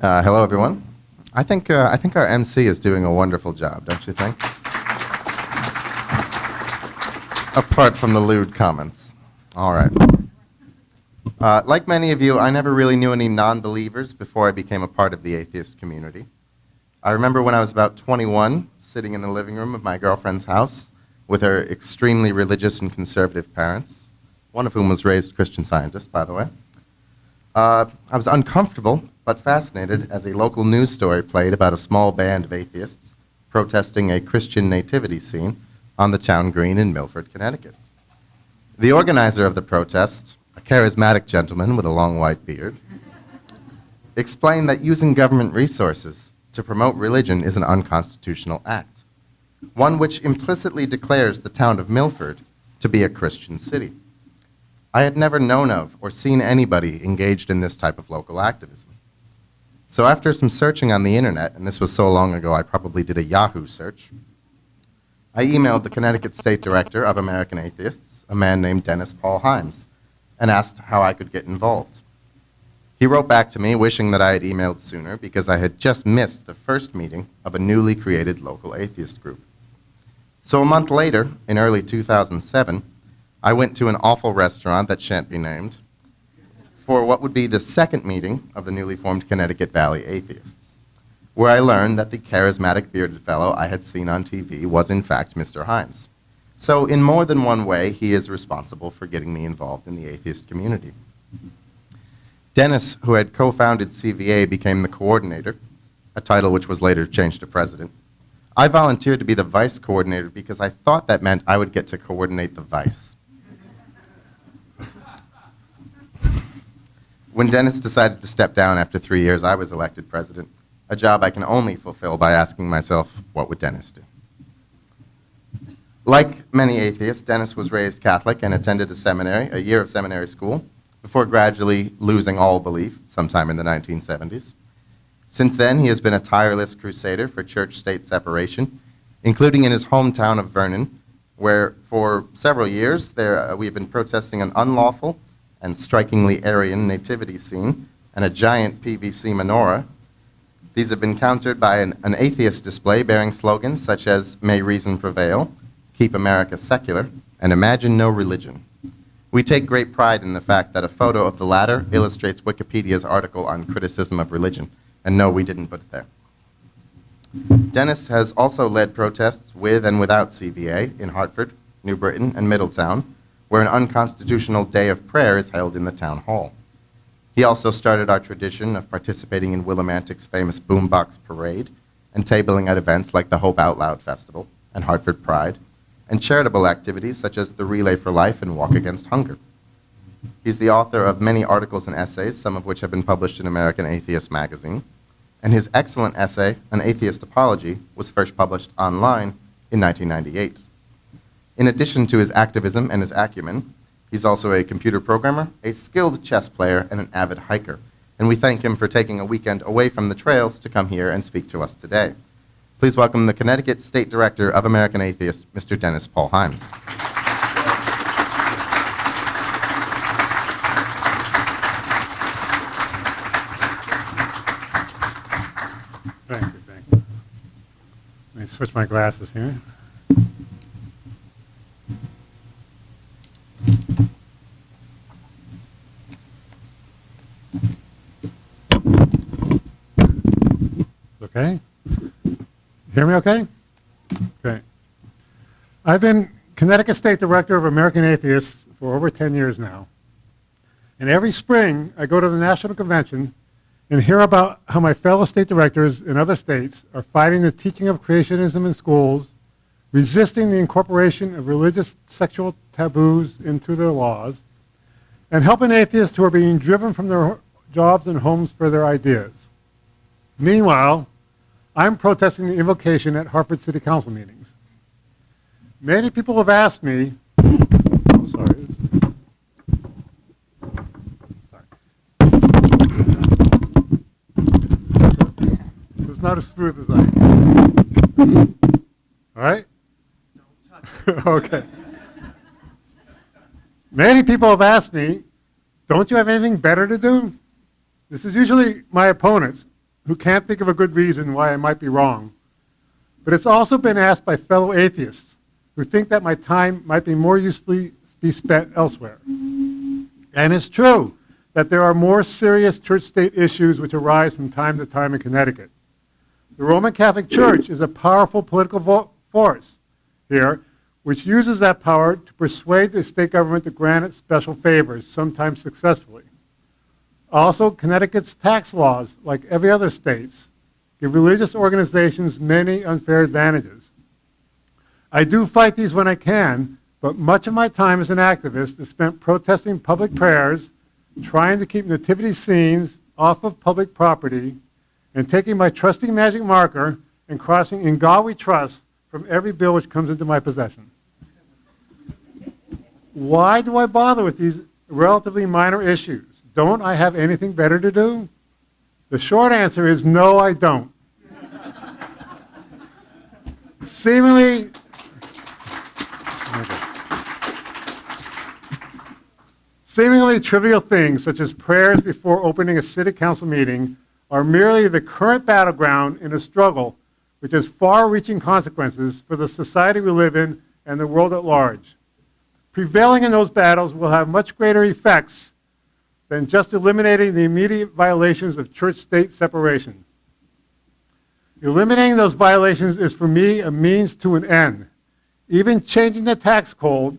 Hello, everyone. I think our MC is doing a wonderful job, don't you think? Apart from the lewd comments. All right. Like many of you, I never really knew any non-believers before I became a part of the atheist community. I remember when I was about 21, sitting in the living room of my girlfriend's house with her extremely religious and conservative parents, one of whom was raised Christian Scientist, by the way. I was uncomfortable but fascinated as a local news story played about a small band of atheists protesting a Christian nativity scene on the town green in Milford, Connecticut. The organizer of the protest, a charismatic gentleman with a long white beard, explained that using government resources to promote religion is an unconstitutional act, one which implicitly declares the town of Milford to be a Christian city. I had never known of or seen anybody engaged in this type of local activism. So after some searching on the internet, and this was so long ago I probably did a Yahoo search, I emailed the Connecticut State Director of American Atheists, a man named Dennis Paul Himes, and asked how I could get involved. He wrote back to me wishing that I had emailed sooner because I had just missed the first meeting of a newly created local atheist group. So a month later, in early 2007, I went to an awful restaurant that shan't be named for what would be the second meeting of the newly formed Connecticut Valley Atheists, where I learned that the charismatic bearded fellow I had seen on TV was in fact Mr. Himes. So in more than one way, he is responsible for getting me involved in the atheist community. Dennis, who had co-founded CVA, became the coordinator, a title which was later changed to president. I volunteered to be the vice coordinator because I thought that meant I would get to coordinate the vice. When Dennis decided to step down after 3 years, I was elected president, a job I can only fulfill by asking myself, what would Dennis do? Like many atheists, Dennis was raised Catholic and attended a year of seminary school, before gradually losing all belief sometime in the 1970s. Since then, he has been a tireless crusader for church-state separation, including in his hometown of Vernon, where for several years we have been protesting an unlawful and strikingly Aryan nativity scene and a giant PVC menorah. These have been countered by an atheist display bearing slogans such as "May Reason Prevail," "Keep America Secular," and "Imagine No Religion." We take great pride in the fact that a photo of the latter illustrates Wikipedia's article on criticism of religion, and no, we didn't put it there. Dennis has also led protests with and without CVA in Hartford, New Britain, and Middletown, where an unconstitutional day of prayer is held in the town hall. He also started our tradition of participating in Willimantic's famous Boombox Parade and tabling at events like the Hope Out Loud Festival and Hartford Pride, and charitable activities such as the Relay for Life and Walk Against Hunger. He's the author of many articles and essays, some of which have been published in American Atheist magazine, and his excellent essay, An Atheist Apology, was first published online in 1998. In addition to his activism and his acumen, he's also a computer programmer, a skilled chess player, and an avid hiker. And we thank him for taking a weekend away from the trails to come here and speak to us today. Please welcome the Connecticut State Director of American Atheists, Mr. Dennis Paul Himes. Thank you. Let me switch my glasses here. Okay? Hear me okay? Okay. I've been Connecticut State Director of American Atheists for over 10 years now. And every spring, I go to the National Convention and hear about how my fellow state directors in other states are fighting the teaching of creationism in schools, resisting the incorporation of religious sexual taboos into their laws, and helping atheists who are being driven from their jobs and homes for their ideas. Meanwhile, I'm protesting the invocation at Hartford City Council meetings. Many people have asked me, It's not as smooth as I. All right? Okay. Many people have asked me, don't you have anything better to do? This is usually my opponents who can't think of a good reason why I might be wrong, but it's also been asked by fellow atheists who think that my time might be more usefully be spent elsewhere. And it's true that there are more serious church-state issues which arise from time to time in Connecticut. The Roman Catholic Church is a powerful political force here, which uses that power to persuade the state government to grant it special favors, sometimes successfully. Also, Connecticut's tax laws, like every other state's, give religious organizations many unfair advantages. I do fight these when I can, but much of my time as an activist is spent protesting public prayers, trying to keep nativity scenes off of public property, and taking my trusty magic marker and crossing "In God We Trust" from every bill which comes into my possession. Why do I bother with these relatively minor issues? Don't I have anything better to do? The short answer is no, I don't. Seemingly trivial things such as prayers before opening a city council meeting are merely the current battleground in a struggle which has far-reaching consequences for the society we live in and the world at large. Prevailing in those battles will have much greater effects than just eliminating the immediate violations of church-state separation. Eliminating those violations is for me a means to an end. Even changing the tax code,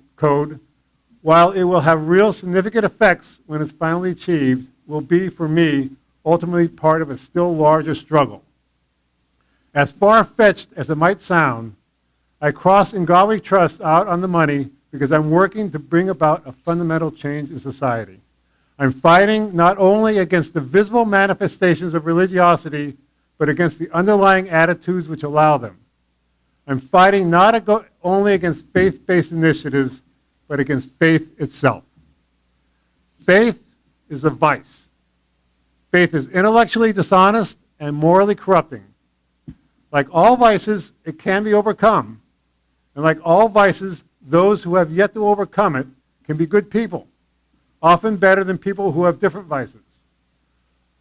while it will have real significant effects when it's finally achieved, will be for me ultimately part of a still larger struggle. As far-fetched as it might sound, I cross "In God We Trust" out on the money because I'm working to bring about a fundamental change in society. I'm fighting not only against the visible manifestations of religiosity, but against the underlying attitudes which allow them. I'm fighting not only against faith-based initiatives, but against faith itself. Faith is a vice. Faith is intellectually dishonest and morally corrupting. Like all vices, it can be overcome. And like all vices, those who have yet to overcome it can be good people, often better than people who have different vices.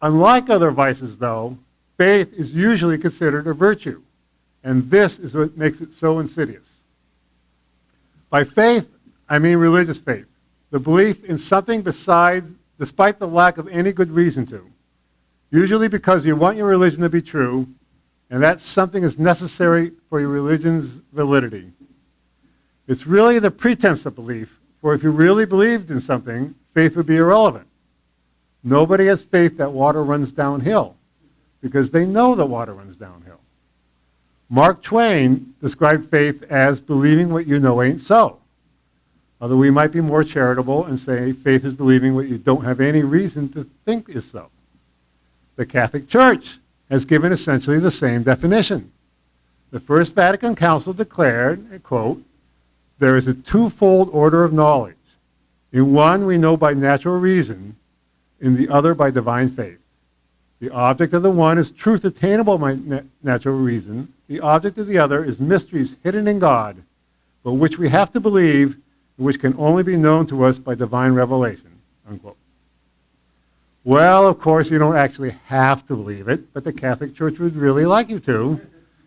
Unlike other vices, though, faith is usually considered a virtue, and this is what makes it so insidious. By faith, I mean religious faith, the belief in something despite the lack of any good reason to, usually because you want your religion to be true, and that something is necessary for your religion's validity. It's really the pretense of belief, for if you really believed in something, faith would be irrelevant. Nobody has faith that water runs downhill, because they know that water runs downhill. Mark Twain described faith as believing what you know ain't so. Although we might be more charitable and say faith is believing what you don't have any reason to think is so. The Catholic Church has given essentially the same definition. The First Vatican Council declared, I quote, "There is a twofold order of knowledge. In one we know by natural reason, in the other by divine faith. The object of the one is truth attainable by natural reason. The object of the other is mysteries hidden in God, but which we have to believe and which can only be known to us by divine revelation." Unquote. Well, of course, you don't actually have to believe it, but the Catholic Church would really like you to,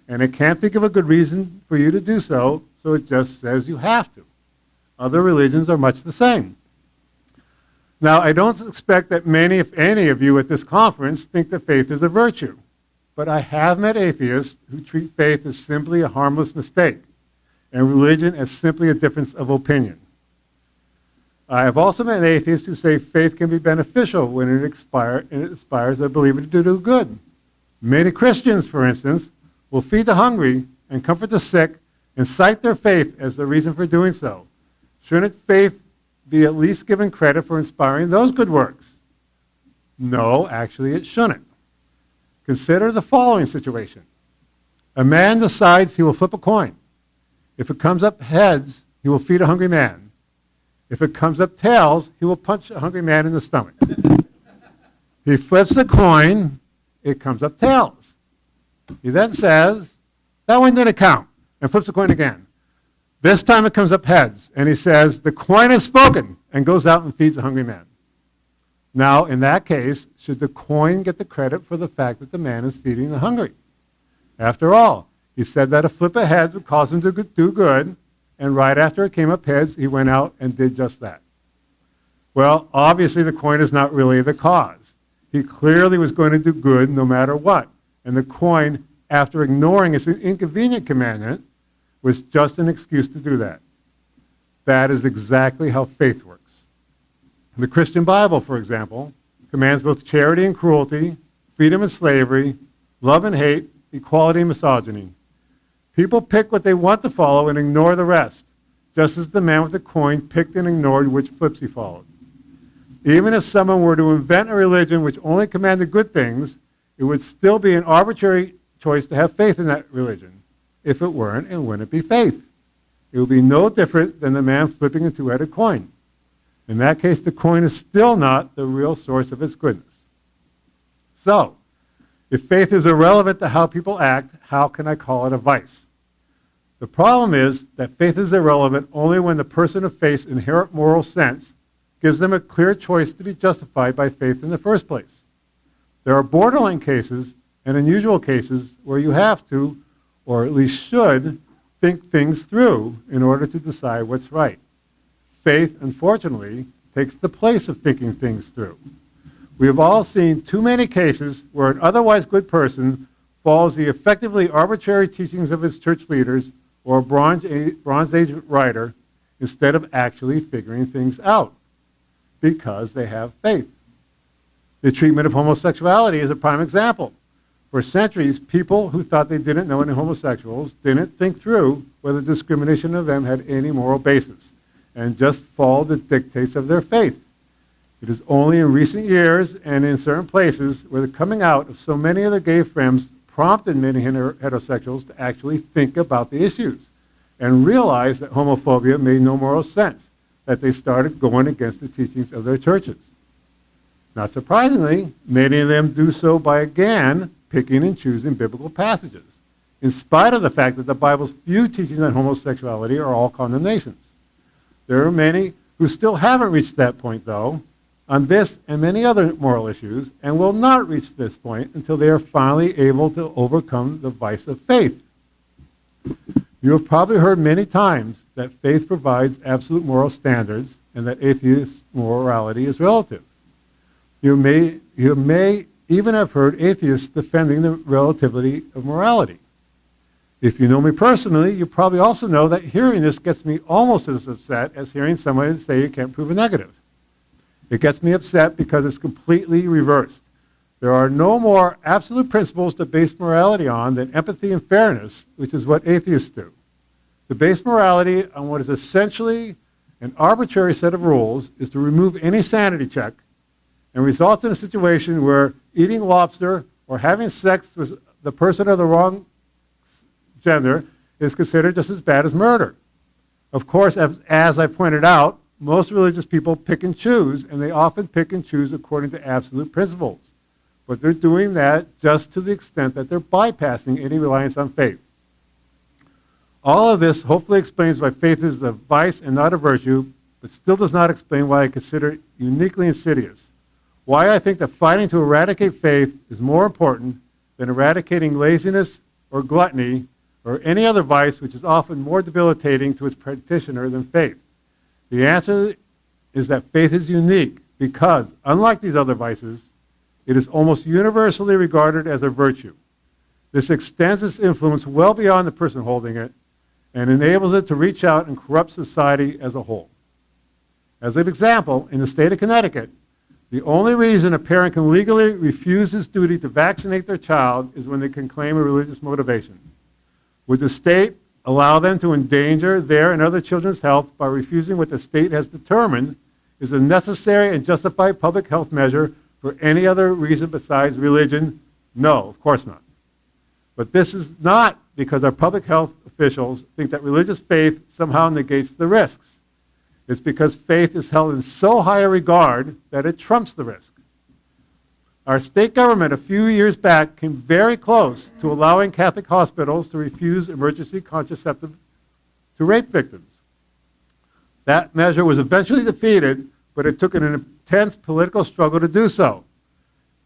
and it can't think of a good reason for you to do so, so it just says you have to. Other religions are much the same. Now, I don't expect that many, if any, of you at this conference think that faith is a virtue, but I have met atheists who treat faith as simply a harmless mistake and religion as simply a difference of opinion. I have also met atheists who say faith can be beneficial when it inspires a believer to do good. Many Christians, for instance, will feed the hungry and comfort the sick and cite their faith as the reason for doing so. Shouldn't faith be at least given credit for inspiring those good works? No, actually it shouldn't. Consider the following situation. A man decides he will flip a coin. If it comes up heads, he will feed a hungry man. If it comes up tails, he will punch a hungry man in the stomach. He flips the coin, it comes up tails. He then says, "That one didn't count," and flips the coin again. This time it comes up heads, and he says, "The coin has spoken," and goes out and feeds a hungry man. Now, in that case, should the coin get the credit for the fact that the man is feeding the hungry? After all, he said that a flip of heads would cause him to do good, and right after it came up heads, he went out and did just that. Well, obviously the coin is not really the cause. He clearly was going to do good no matter what, and the coin, after ignoring its inconvenient commandment, was just an excuse to do that. That is exactly how faith works. The Christian Bible, for example, commands both charity and cruelty, freedom and slavery, love and hate, equality and misogyny. People pick what they want to follow and ignore the rest, just as the man with the coin picked and ignored which flips he followed. Even if someone were to invent a religion which only commanded good things, it would still be an arbitrary choice to have faith in that religion. If it weren't, it wouldn't be faith. It would be no different than the man flipping a two-headed coin. In that case, the coin is still not the real source of its goodness. So, if faith is irrelevant to how people act, how can I call it a vice? The problem is that faith is irrelevant only when the person of faith's inherent moral sense gives them a clear choice to be justified by faith in the first place. There are borderline cases and unusual cases where you have to, or at least should, think things through in order to decide what's right. Faith, unfortunately, takes the place of thinking things through. We have all seen too many cases where an otherwise good person follows the effectively arbitrary teachings of his church leaders or a Bronze Age writer instead of actually figuring things out because they have faith. The treatment of homosexuality is a prime example. For centuries, people who thought they didn't know any homosexuals didn't think through whether discrimination of them had any moral basis and just followed the dictates of their faith. It is only in recent years and in certain places where the coming out of so many of their gay friends prompted many heterosexuals to actually think about the issues and realize that homophobia made no moral sense, that they started going against the teachings of their churches. Not surprisingly, many of them do so by again picking and choosing biblical passages, in spite of the fact that the Bible's few teachings on homosexuality are all condemnations. There are many who still haven't reached that point, though, on this and many other moral issues, and will not reach this point until they are finally able to overcome the vice of faith. You have probably heard many times that faith provides absolute moral standards and that atheist morality is relative. You may even have heard atheists defending the relativity of morality. If you know me personally, you probably also know that hearing this gets me almost as upset as hearing someone say you can't prove a negative. It gets me upset because it's completely reversed. There are no more absolute principles to base morality on than empathy and fairness, which is what atheists do. To base morality on what is essentially an arbitrary set of rules is to remove any sanity check and results in a situation where eating lobster or having sex with the person of the wrong gender is considered just as bad as murder. Of course, as I pointed out, most religious people pick and choose, and they often pick and choose according to absolute principles. But they're doing that just to the extent that they're bypassing any reliance on faith. All of this hopefully explains why faith is a vice and not a virtue, but still does not explain why I consider it uniquely insidious. Why I think that fighting to eradicate faith is more important than eradicating laziness or gluttony or any other vice which is often more debilitating to its practitioner than faith. The answer is that faith is unique because, unlike these other vices, it is almost universally regarded as a virtue. This extends its influence well beyond the person holding it and enables it to reach out and corrupt society as a whole. As an example, in the state of Connecticut, the only reason a parent can legally refuse his duty to vaccinate their child is when they can claim a religious motivation. Would the state allow them to endanger their and other children's health by refusing what the state has determined is a necessary and justified public health measure for any other reason besides religion? No, of course not. But this is not because our public health officials think that religious faith somehow negates the risks. It's because faith is held in so high a regard that it trumps the risk. Our state government a few years back came very close to allowing Catholic hospitals to refuse emergency contraceptive to rape victims. That measure was eventually defeated but it took an intense political struggle to do so.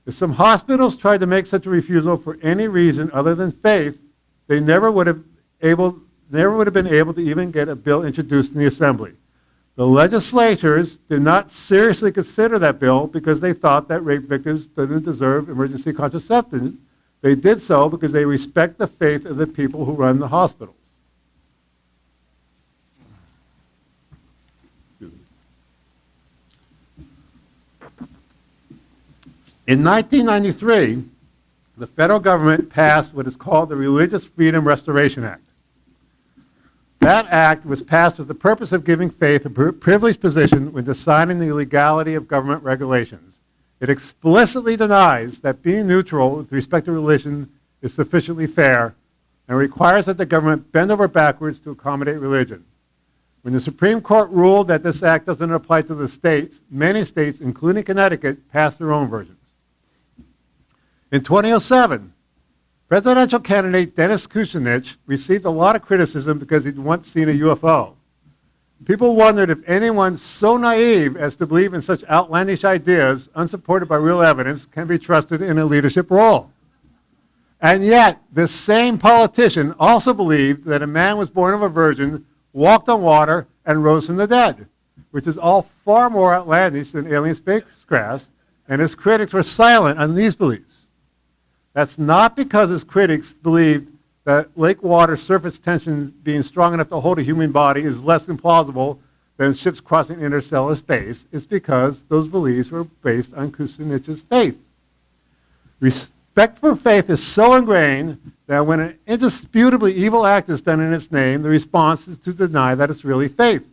If some hospitals tried to make such a refusal for any reason other than faith, they never would have been able to even get a bill introduced in the Assembly. The legislatures did not seriously consider that bill because they thought that rape victims didn't deserve emergency contraception. They did so because they respect the faith of the people who run the hospitals. In 1993, the federal government passed what is called the Religious Freedom Restoration Act. That act was passed with the purpose of giving faith a privileged position when deciding the legality of government regulations. It explicitly denies that being neutral with respect to religion is sufficiently fair and requires that the government bend over backwards to accommodate religion. When the Supreme Court ruled that this act doesn't apply to the states, many states, including Connecticut, passed their own versions. In 2007, presidential candidate Dennis Kucinich received a lot of criticism because he'd once seen a UFO. People wondered if anyone so naive as to believe in such outlandish ideas, unsupported by real evidence, can be trusted in a leadership role. And yet, this same politician also believed that a man was born of a virgin, walked on water, and rose from the dead, which is all far more outlandish than alien spacecrafts, and his critics were silent on these beliefs. That's not because his critics believed that lake water surface tension being strong enough to hold a human body is less implausible than ships crossing interstellar space. It's because those beliefs were based on Kucinich's faith. Respect for faith is so ingrained that when an indisputably evil act is done in its name, the response is to deny that it's really faith.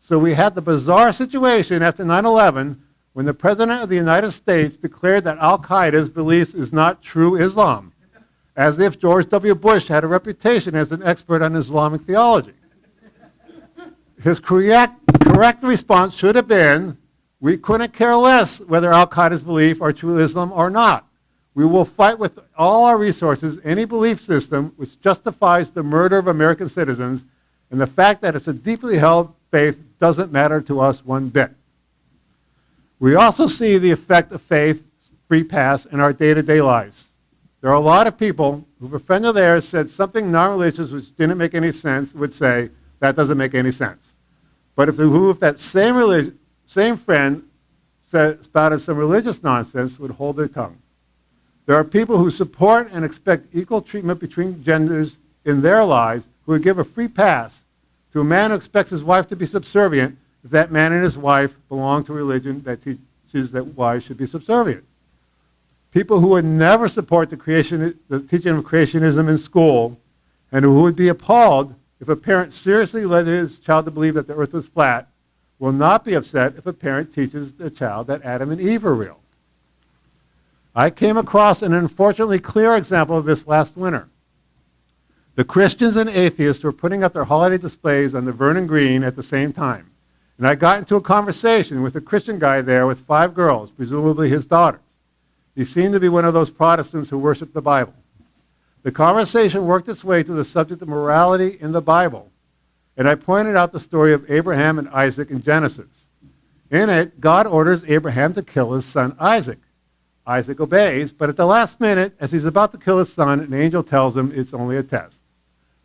So we had the bizarre situation after 9/11 when the President of the United States declared that Al-Qaeda's beliefs is not true Islam, as if George W. Bush had a reputation as an expert on Islamic theology. His correct response should have been, we couldn't care less whether Al-Qaeda's belief are true Islam or not. We will fight with all our resources any belief system which justifies the murder of American citizens, and the fact that it's a deeply held faith doesn't matter to us one bit. We also see the effect of faith, free pass, in our day-to-day lives. There are a lot of people who, if a friend of theirs said something non-religious which didn't make any sense, would say, that doesn't make any sense. But if that same friend spouted some religious nonsense, would hold their tongue. There are people who support and expect equal treatment between genders in their lives who would give a free pass to a man who expects his wife to be subservient if that man and his wife belong to a religion that teaches that wives should be subservient. People who would never support the teaching of creationism in school and who would be appalled if a parent seriously led his child to believe that the earth was flat will not be upset if a parent teaches their child that Adam and Eve are real. I came across an unfortunately clear example of this last winter. The Christians and atheists were putting up their holiday displays on the Vernon Green at the same time. And I got into a conversation with a Christian guy there with 5 girls, presumably his daughters. He seemed to be one of those Protestants who worship the Bible. The conversation worked its way to the subject of morality in the Bible. And I pointed out the story of Abraham and Isaac in Genesis. In it, God orders Abraham to kill his son Isaac. Isaac obeys, but at the last minute, as he's about to kill his son, an angel tells him it's only a test.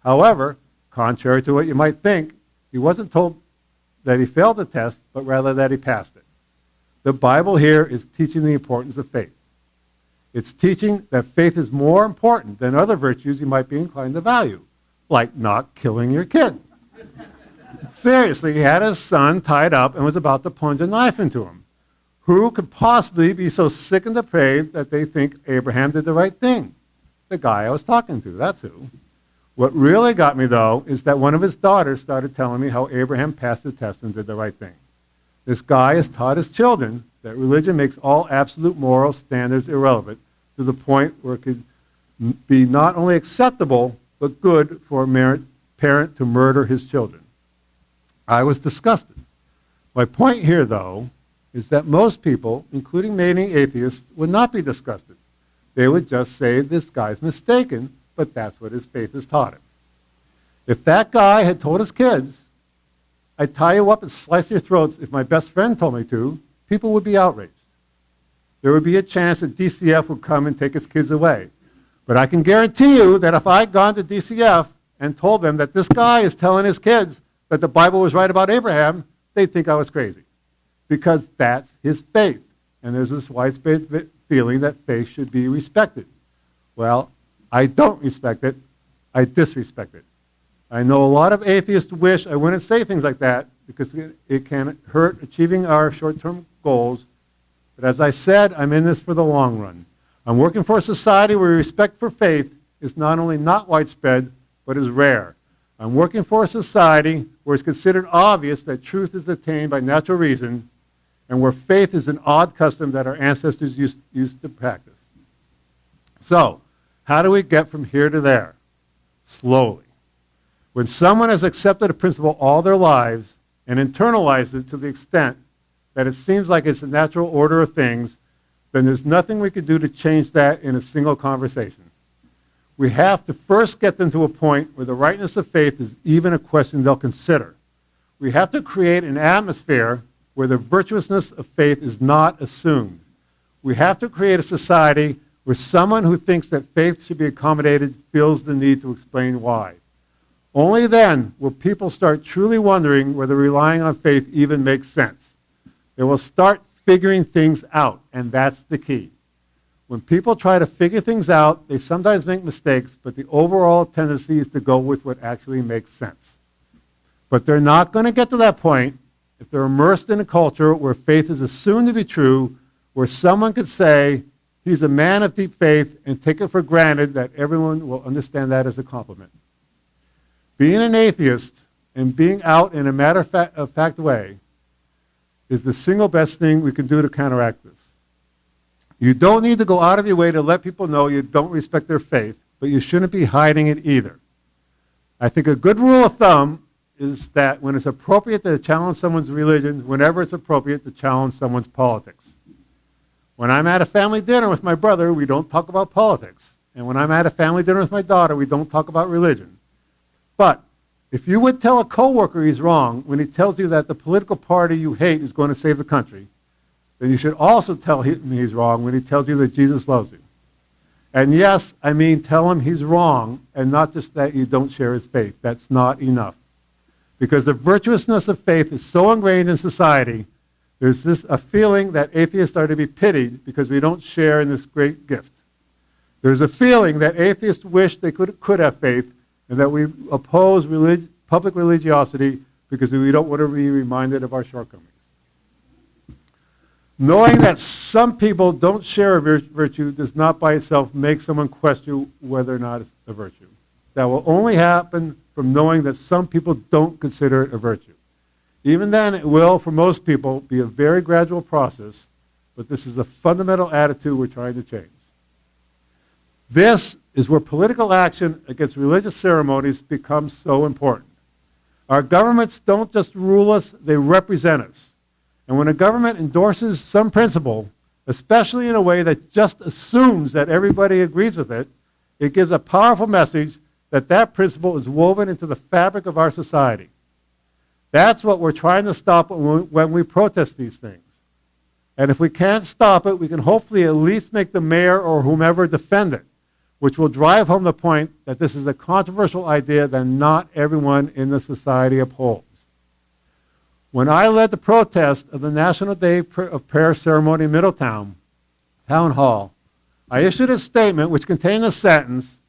However, contrary to what you might think, he wasn't told that he failed the test, but rather that he passed it. The Bible here is teaching the importance of faith. It's teaching that faith is more important than other virtues you might be inclined to value, like not killing your kid. Seriously, he had his son tied up and was about to plunge a knife into him. Who could possibly be so sick and depraved that they think Abraham did the right thing? The guy I was talking to, that's who. What really got me, though, is that one of his daughters started telling me how Abraham passed the test and did the right thing. This guy has taught his children that religion makes all absolute moral standards irrelevant to the point where it could be not only acceptable, but good for a parent to murder his children. I was disgusted. My point here, though, is that most people, including many atheists, would not be disgusted. They would just say, this guy's mistaken, but that's what his faith has taught him. If that guy had told his kids I'd tie you up and slice your throats if my best friend told me to, people would be outraged. There would be a chance that DCF would come and take his kids away. But I can guarantee you that if I'd gone to DCF and told them that this guy is telling his kids that the Bible was right about Abraham, they'd think I was crazy. Because that's his faith. And there's this widespread feeling that faith should be respected. Well, I don't respect it. I disrespect it. I know a lot of atheists wish I wouldn't say things like that because it can hurt achieving our short-term goals. But as I said, I'm in this for the long run. I'm working for a society where respect for faith is not only not widespread, but is rare. I'm working for a society where it's considered obvious that truth is attained by natural reason and where faith is an odd custom that our ancestors used to practice. So, how do we get from here to there? Slowly. When someone has accepted a principle all their lives and internalized it to the extent that it seems like it's a natural order of things, then there's nothing we can do to change that in a single conversation. We have to first get them to a point where the rightness of faith is even a question they'll consider. We have to create an atmosphere where the virtuousness of faith is not assumed. We have to create a society where someone who thinks that faith should be accommodated feels the need to explain why. Only then will people start truly wondering whether relying on faith even makes sense. They will start figuring things out, and that's the key. When people try to figure things out, they sometimes make mistakes, but the overall tendency is to go with what actually makes sense. But they're not going to get to that point if they're immersed in a culture where faith is assumed to be true, where someone could say, he's a man of deep faith, and take it for granted that everyone will understand that as a compliment. Being an atheist and being out in a matter-of-fact way is the single best thing we can do to counteract this. You don't need to go out of your way to let people know you don't respect their faith, but you shouldn't be hiding it either. I think a good rule of thumb is that when it's appropriate to challenge someone's religion, whenever it's appropriate to challenge someone's politics. When I'm at a family dinner with my brother, we don't talk about politics. And when I'm at a family dinner with my daughter, we don't talk about religion. But if you would tell a coworker he's wrong when he tells you that the political party you hate is going to save the country, then you should also tell him he's wrong when he tells you that Jesus loves you. And yes, I mean tell him he's wrong and not just that you don't share his faith. That's not enough. Because the virtuousness of faith is so ingrained in society, there's a feeling that atheists are to be pitied because we don't share in this great gift. There's a feeling that atheists wish they could have faith and that we oppose public religiosity because we don't want to be reminded of our shortcomings. Knowing that some people don't share a virtue does not by itself make someone question whether or not it's a virtue. That will only happen from knowing that some people don't consider it a virtue. Even then, it will, for most people, be a very gradual process, but this is a fundamental attitude we're trying to change. This is where political action against religious ceremonies becomes so important. Our governments don't just rule us, they represent us. And when a government endorses some principle, especially in a way that just assumes that everybody agrees with it, it gives a powerful message that that principle is woven into the fabric of our society. That's what we're trying to stop when we protest these things. And if we can't stop it, we can hopefully at least make the mayor or whomever defend it, which will drive home the point that this is a controversial idea that not everyone in the society upholds. When I led the protest of the National Day of Prayer ceremony in Middletown Town Hall, I issued a statement which contained a sentence,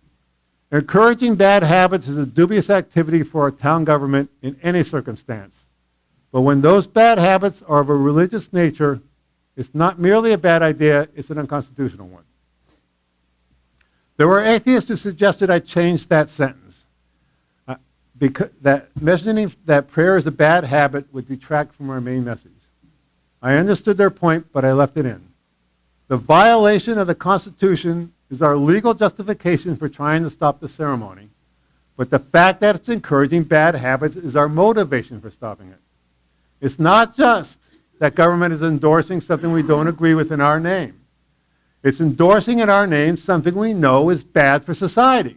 encouraging bad habits is a dubious activity for a town government in any circumstance. But when those bad habits are of a religious nature, it's not merely a bad idea, it's an unconstitutional one. There were atheists who suggested I change that sentence. Because that mentioning that prayer is a bad habit would detract from our main message. I understood their point, but I left it in. The violation of the Constitution is our legal justification for trying to stop the ceremony, but the fact that it's encouraging bad habits is our motivation for stopping it. It's not just that government is endorsing something we don't agree with in our name. It's endorsing in our name something we know is bad for society,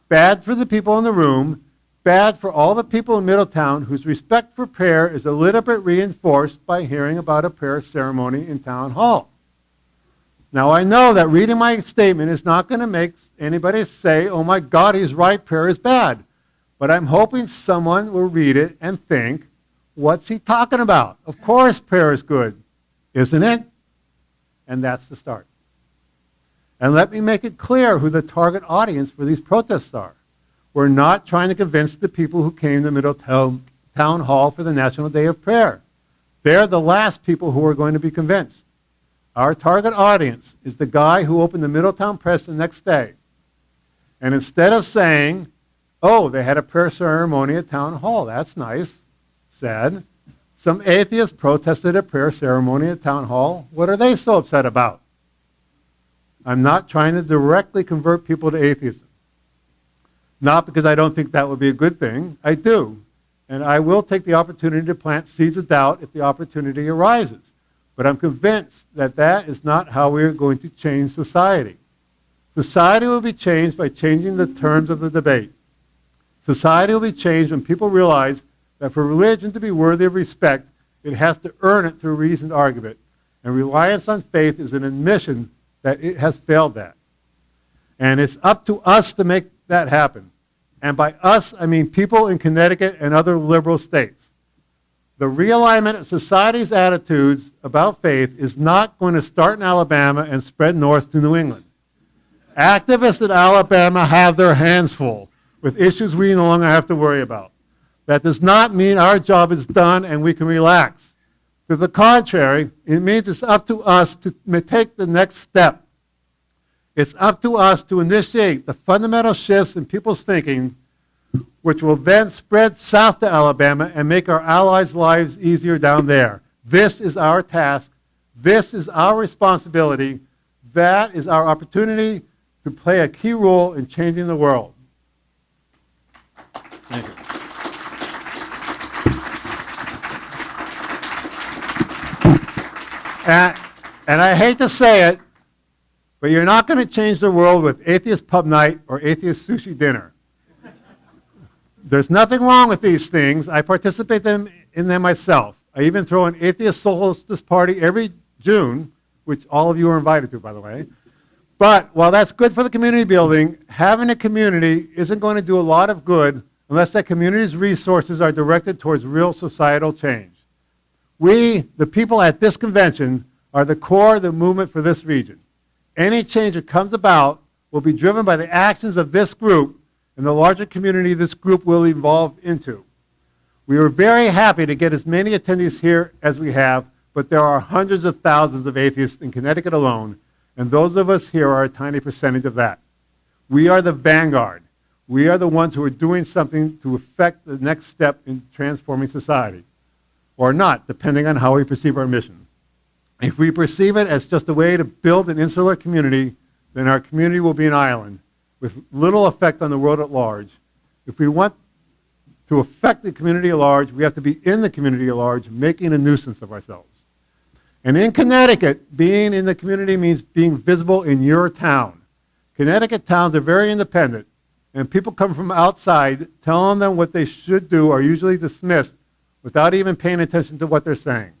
bad for the people in the room, bad for all the people in Middletown whose respect for prayer is a little bit reinforced by hearing about a prayer ceremony in town hall. Now, I know that reading my statement is not going to make anybody say, oh my God, he's right, prayer is bad. But I'm hoping someone will read it and think, what's he talking about? Of course prayer is good, isn't it? And that's the start. And let me make it clear who the target audience for these protests are. We're not trying to convince the people who came to Middletown Town Hall for the National Day of Prayer. They're the last people who are going to be convinced. Our target audience is the guy who opened the Middletown Press the next day. And instead of saying, oh, they had a prayer ceremony at Town Hall, that's nice, said, some atheists protested a prayer ceremony at Town Hall. What are they so upset about? I'm not trying to directly convert people to atheism. Not because I don't think that would be a good thing. I do. And I will take the opportunity to plant seeds of doubt if the opportunity arises. But I'm convinced that that is not how we are going to change society. Society will be changed by changing the terms of the debate. Society will be changed when people realize that for religion to be worthy of respect, it has to earn it through reasoned argument. And reliance on faith is an admission that it has failed that. And it's up to us to make that happen. And by us, I mean people in Connecticut and other liberal states. The realignment of society's attitudes about faith is not going to start in Alabama and spread north to New England. Activists in Alabama have their hands full with issues we no longer have to worry about. That does not mean our job is done and we can relax. To the contrary, it means it's up to us to take the next step. It's up to us to initiate the fundamental shifts in people's thinking, which will then spread south to Alabama and make our allies' lives easier down there. This is our task. This is our responsibility. That is our opportunity to play a key role in changing the world. Thank you. And I hate to say it, but you're not going to change the world with atheist pub night or atheist sushi dinner. There's nothing wrong with these things. I participate in them myself. I even throw an atheist solstice party every June, which all of you are invited to, by the way. But while that's good for the community building, having a community isn't going to do a lot of good unless that community's resources are directed towards real societal change. We, the people at this convention, are the core of the movement for this region. Any change that comes about will be driven by the actions of this group and the larger community this group will evolve into. We were very happy to get as many attendees here as we have, but there are hundreds of thousands of atheists in Connecticut alone, and those of us here are a tiny percentage of that. We are the vanguard. We are the ones who are doing something to affect the next step in transforming society, or not, depending on how we perceive our mission. If we perceive it as just a way to build an insular community, then our community will be an island with little effect on the world at large. If we want to affect the community at large, we have to be in the community at large, making a nuisance of ourselves. And in Connecticut, being in the community means being visible in your town. Connecticut towns are very independent, and people come from outside telling them what they should do are usually dismissed without even paying attention to what they're saying.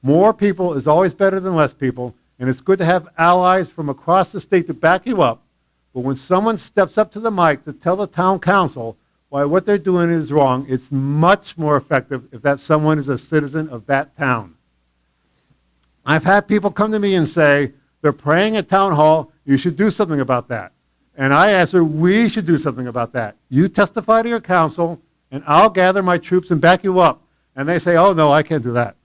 More people is always better than less people, and it's good to have allies from across the state to back you up. But when someone steps up to the mic to tell the town council why what they're doing is wrong, it's much more effective if that someone is a citizen of that town. I've had people come to me and say, they're praying at town hall, you should do something about that. And I answer, we should do something about that. You testify to your council, and I'll gather my troops and back you up. And they say, oh no, I can't do that.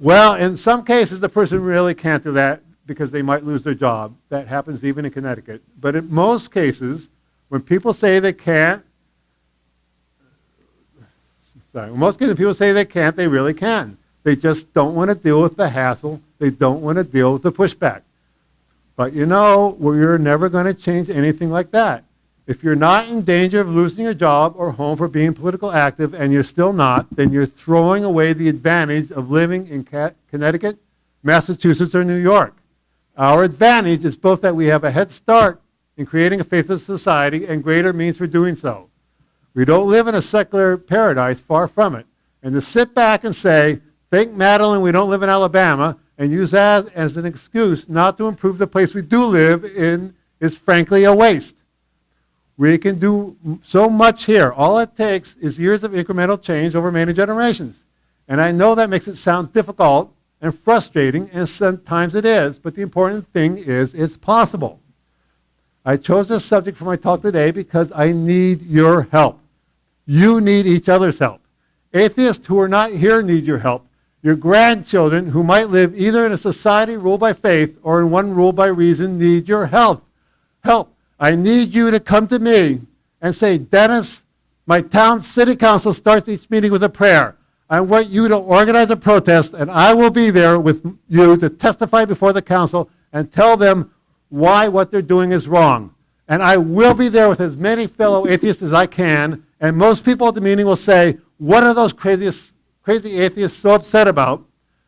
Well, in some cases, the person really can't do that because they might lose their job. That happens even in Connecticut. But in most cases, when people say they can't, when most cases people say they can't, they really can. They just don't want to deal with the hassle. They don't want to deal with the pushback. But you know, we're never going to change anything like that. If you're not in danger of losing your job or home for being politically active, and you're still not, then you're throwing away the advantage of living in Connecticut, Massachusetts, or New York. Our advantage is both that we have a head start in creating a faithless society and greater means for doing so. We don't live in a secular paradise, far from it. And to sit back and say, thank Madeline we don't live in Alabama, and use that as an excuse not to improve the place we do live in is frankly a waste. We can do so much here. All it takes is years of incremental change over many generations. And I know that makes it sound difficult and frustrating, and sometimes it is, but the important thing is it's possible. I chose this subject for my talk today because I need your help. You need each other's help. Atheists who are not here need your help. Your grandchildren who might live either in a society ruled by faith or in one ruled by reason need your help. Help. I need you to come to me and say, Dennis, my town city council starts each meeting with a prayer. I want you to organize a protest, and I will be there with you to testify before the council and tell them why what they're doing is wrong. And I will be there with as many fellow atheists as I can, and most people at the meeting will say, what are those crazy atheists so upset about?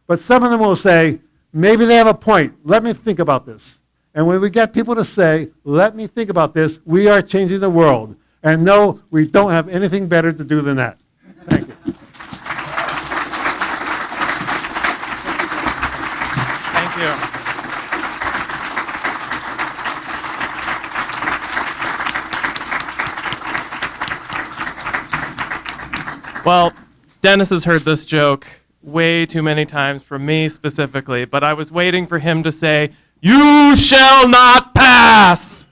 But some of them will say, maybe they have a point. Let me think about this. And when we get people to say, let me think about this, we are changing the world. And no, we don't have anything better to do than that. Thank you. Thank you. Well, Dennis has heard this joke way too many times from me specifically, but I was waiting for him to say, "You shall not pass."